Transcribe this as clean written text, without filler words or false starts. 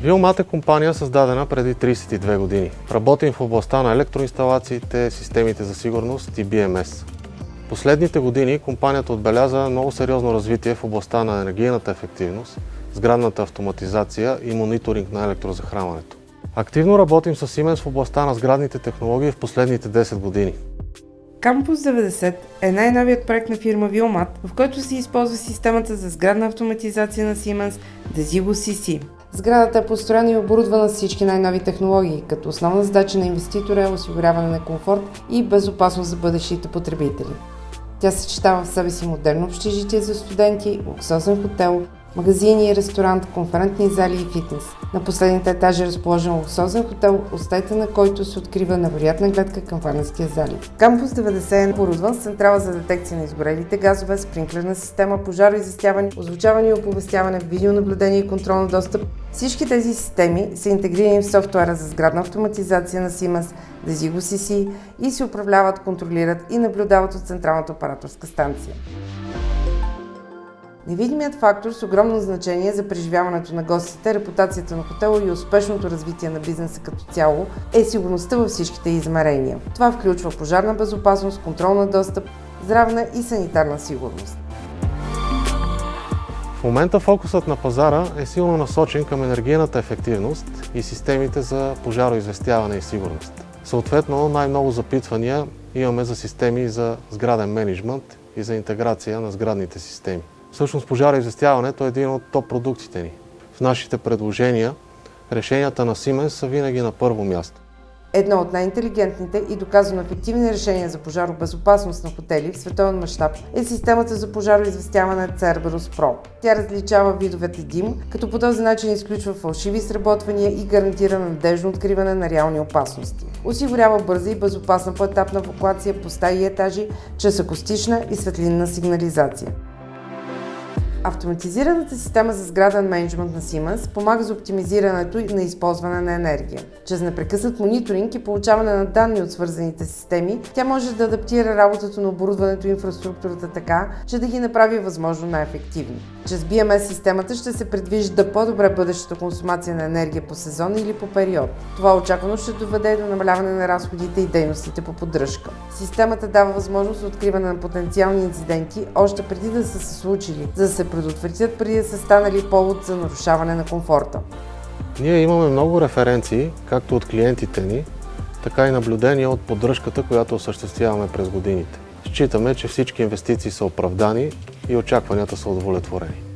Вилмат е компания, създадена преди 32 години. Работим в областта на електроинсталациите, системите за сигурност и BMS. Последните години компанията отбеляза много сериозно развитие в областта на енергийната ефективност, сградната автоматизация и мониторинг на електрозахранването. Активно работим с Siemens в областта на сградните технологии в последните 10 години. Кампус 90 е най-новият проект на фирма Вилмат, в който се използва системата за сградна автоматизация на Siemens Desigo CC. Сградата е построена и оборудвана с всички най-нови технологии, като основна задача на инвеститора е осигуряване на комфорт и безопасност за бъдещите потребители. Тя съчетава в себе си модерно общежитие за студенти, луксозен хотел, магазини и ресторант, конферентни зали и фитнес. На последните етажи е разположен луксозен хотел, от стаята на който се открива невероятна гледка към Варненския залив. Кампус 90 е оборудван с централа за детекция на изгорелите газове, спринклерна система, пожароизвестяване, озвучаване и оповестяване, видеонаблюдение и контрол на достъп. Всички тези системи са интегрирани в софтуера за сградна автоматизация на Siemens Desigo CC и се управляват, контролират и наблюдават от централната операторска станция. Невидимият фактор с огромно значение за преживяването на гостите, репутацията на хотела и успешното развитие на бизнеса като цяло е сигурността във всичките измерения. Това включва пожарна безопасност, контрол на достъп, здравна и санитарна сигурност. В момента фокусът на пазара е силно насочен към енергийната ефективност и системите за пожароизвестяване и сигурност. Съответно, най-много запитвания имаме за системи за сграден мениджмънт и за интеграция на сградните системи. Всъщност пожароизвестяването е един от топ продуктите ни. В нашите предложения решенията на Siemens са винаги на първо място. Едно от най-интелигентните и доказано ефективни решения за пожаробезопасност на хотели в световен мащаб е системата за пожароизвестяване Cerberus Pro. Тя различава видовете дим, като по този начин изключва фалшиви сработвания и гарантира надежно откриване на реални опасности. Осигурява бърза и безопасна поетапна евакуация по стаи и етажи чрез акустична и светлинна сигнализация. Автоматизираната система за сграден мениджмънт на Siemens помага за оптимизирането на използване на енергия. Чрез непрекъснат мониторинг и получаване на данни от свързаните системи, тя може да адаптира работата на оборудването и инфраструктурата така, че да ги направи възможно най-ефективни. Чрез BMS системата ще се предвижда по-добре бъдещата консумация на енергия по сезон или по период. Това очаквано ще доведе до намаляване на разходите и дейностите по поддръжка. Системата дава възможност за откриване на потенциални инциденти още преди да са се случили, за да се предотвратят преди да са станали повод за нарушаване на комфорта. Ние имаме много референции, както от клиентите ни, така и наблюдения от поддръжката, която осъществяваме през годините. Считаме, че всички инвестиции са оправдани и очакванията са удовлетворени.